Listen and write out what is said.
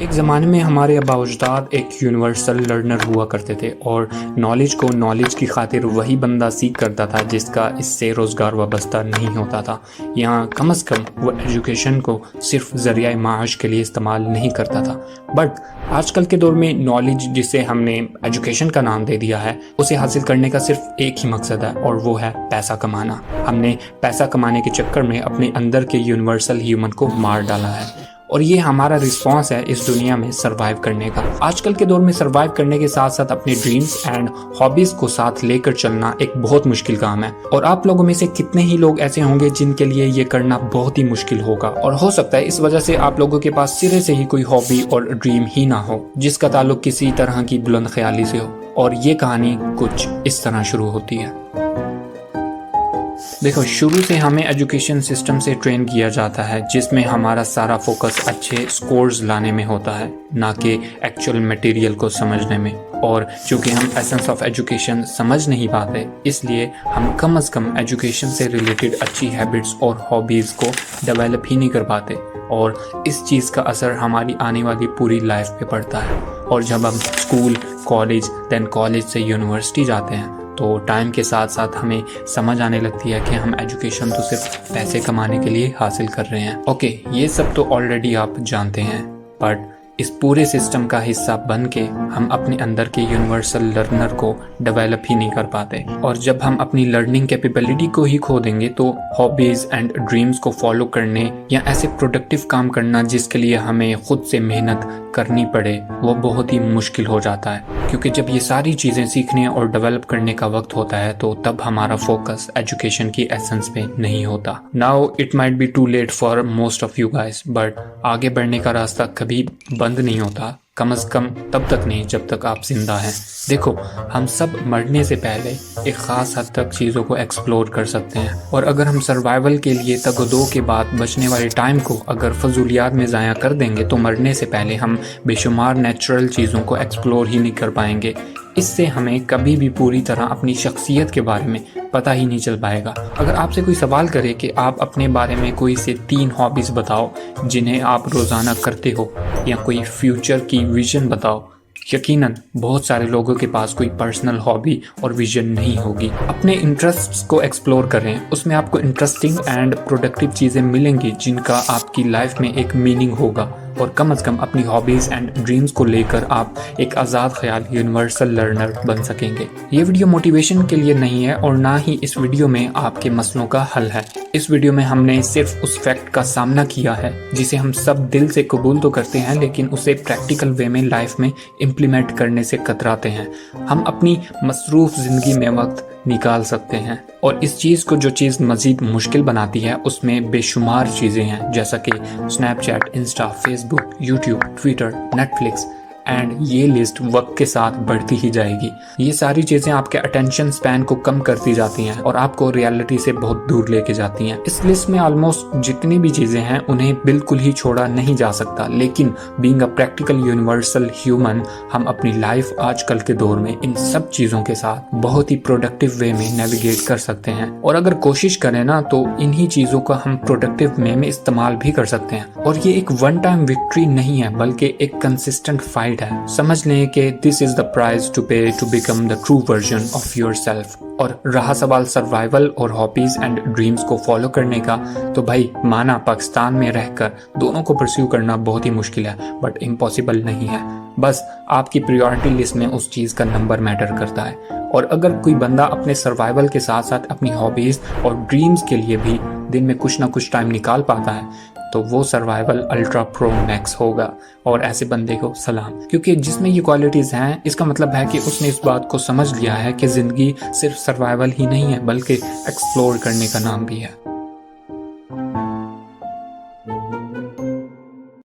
एक ज़माने में हमारे आबा अजदाद एक यूनिवर्सल लर्नर हुआ करते थे और नॉलेज को नॉलेज की खातिर वही बंदा सीख करता था जिसका इससे रोज़गार वाबस्ता नहीं होता था। यहाँ कम अज़ कम वो एजुकेशन को सिर्फ ज़रिया माश के लिए इस्तेमाल नहीं करता था। बट आजकल के दौर में नॉलेज, जिसे हमने एजुकेशन का नाम दे दिया है, उसे हासिल करने का सिर्फ एक ही मकसद है और वो है पैसा कमाना। हमने पैसा कमाने के चक्कर में अपने अंदर के यूनिवर्सल ह्यूमन को मार डाला है और ये हमारा रिस्पॉन्स है इस दुनिया में सरवाइव करने का। आजकल के दौर में सरवाइव करने के साथ साथ अपने ड्रीम्स एंड हॉबीज को साथ लेकर चलना एक बहुत मुश्किल काम है और आप लोगों में से कितने ही लोग ऐसे होंगे जिनके लिए ये करना बहुत ही मुश्किल होगा। और हो सकता है इस वजह से आप लोगों के पास सिरे से ही कोई हॉबी और ड्रीम ही ना हो जिसका ताल्लुक किसी तरह की बुलंद ख्याली से हो। और ये कहानी कुछ इस तरह शुरू होती है। देखो, शुरू से हमें एजुकेशन सिस्टम से ट्रेन किया जाता है जिसमें हमारा सारा फोकस अच्छे स्कोर्स लाने में होता है, ना कि एक्चुअल मटेरियल को समझने में। और चूँकि हम एसेंस ऑफ एजुकेशन समझ नहीं पाते, इसलिए हम कम अज़ कम एजुकेशन से रिलेटेड अच्छी हैबिट्स और हॉबीज़ को डेवलप ही नहीं कर पाते और इस चीज़ का असर हमारी आने वाली पूरी लाइफ पे पड़ता है। और जब हम स्कूल, कॉलेज, देन कॉलेज से यूनिवर्सिटी जाते हैं तो टाइम के साथ साथ हमें समझ आने लगती है कि हम एजुकेशन तो सिर्फ पैसे कमाने के लिए हासिल कर रहे हैं। ओके, ये सब तो ऑलरेडी आप जानते हैं, बट इस पूरे सिस्टम का हिस्सा बन के हम अपने अंदर के यूनिवर्सल लर्नर को डेवलप ही नहीं कर पाते। और जब हम अपनी लर्निंग कैपेबिलिटी को ही खो देंगे तो हॉबीज़ एंड ड्रीम्स को फॉलो करने या ऐसे प्रोडक्टिव काम करना जिसके लिए हमें खुद से मेहनत करनी पड़े, वो बहुत ही मुश्किल हो जाता है। क्योंकि जब ये सारी चीज़ें सीखने और डेवलप करने का वक्त होता है तो तब हमारा फोकस एजुकेशन की एसेंस पे नहीं होता। Now it might be too late for most of you guys, but आगे बढ़ने का रास्ता कभी बंद नहीं होता, कम अज़ कम तब तक नहीं जब तक आप जिंदा हैं। देखो, हम सब मरने से पहले एक ख़ास हद तक चीज़ों को एक्सप्लोर कर सकते हैं और अगर हम सर्वाइवल के लिए तगदो के बाद बचने वाले टाइम को अगर फजूलियात में ज़ाया कर देंगे तो मरने से पहले हम बेशुमार नेचुरल चीज़ों को एक्सप्लोर ही नहीं कर पाएंगे। इससे हमें कभी भी पूरी तरह अपनी शख्सियत के बारे में पता ही नहीं चल पाएगा। अगर आपसे कोई सवाल करे कि आप अपने बारे में कोई से 3 हॉबीज़ बताओ जिन्हें आप रोज़ाना करते हो या कोई फ्यूचर की विजन बताओ, यकीनन बहुत सारे लोगों के पास कोई पर्सनल हॉबी और विजन नहीं होगी। अपने इंटरेस्ट्स को एक्सप्लोर करें, उसमें आपको इंटरेस्टिंग एंड प्रोडक्टिव चीज़ें मिलेंगी जिनका आपकी लाइफ में एक मीनिंग होगा। और कम अज़ कम अपनी हॉबीज़ एंड ड्रीम्स को लेकर आप एक आज़ाद ख्याल यूनिवर्सल लर्नर बन सकेंगे। ये वीडियो मोटिवेशन के लिए नहीं है और ना ही इस वीडियो में आपके मसलों का हल है। इस वीडियो में हमने सिर्फ उस फैक्ट का सामना किया है जिसे हम सब दिल से कबूल तो करते हैं लेकिन उसे प्रैक्टिकल वे में लाइफ में इम्प्लीमेंट करने से कतराते हैं। हम अपनी मसरूफ़ ज़िंदगी में वक्त निकाल सकते हैं और इस चीज़ को जो चीज़ मज़ीद मुश्किल बनाती है उसमें बेशुमार चीज़ें हैं, जैसा कि Snapchat, Insta, Facebook, YouTube, Twitter, Netflix and ये लिस्ट वक्त के साथ बढ़ती ही जाएगी। ये सारी चीज़ें आपके अटेंशन स्पैन को कम करती जाती हैं और आपको रियलिटी से बहुत दूर लेके जाती हैं। इस लिस्ट में ऑलमोस्ट जितनी भी चीज़ें हैं उन्हें बिल्कुल ही छोड़ा नहीं जा सकता, लेकिन being a practical universal human हम अपनी लाइफ आजकल के दौर में इन सब चीज़ों के साथ बहुत ही प्रोडक्टिव वे में नेविगेट कर सकते हैं। और अगर कोशिश करें ना तो इन्हीं चीज़ों का हम प्रोडक्टिव वे में इस्तेमाल भी कर सकते हैं। और ये एक वन टाइम विक्ट्री नहीं है बल्कि एक कंसिस्टेंट फाइट है। समझ लें कि this is the price to pay to become the true version of yourself. और रहा सवाल सर्वाइवल और हॉबीज एंड ड्रीम्स को फॉलो करने का, तो भाई माना पाकिस्तान में रहकर दोनों को परस्यू करना बहुत ही मुश्किल है, बट इम्पॉसिबल नहीं है। बस आपकी प्रायोरिटी लिस्ट में उस चीज़ का नंबर मैटर करता है। और अगर कोई बंदा अपने सर्वाइवल के साथ साथ अपनी हॉबीज़ और ड्रीम्स के लिए भी दिन में कुछ ना कुछ टाइम निकाल पाता है तो वो सर्वाइवल अल्ट्रा प्रो मैक्स होगा। और ऐसे बंदे को सलाम, क्योंकि जिसमें ये क्वालिटीज़ हैं इसका मतलब है कि उसने इस बात को समझ लिया है कि ज़िंदगी सिर्फ सर्वाइवल ही नहीं है बल्कि एक्सप्लोर करने का नाम भी है।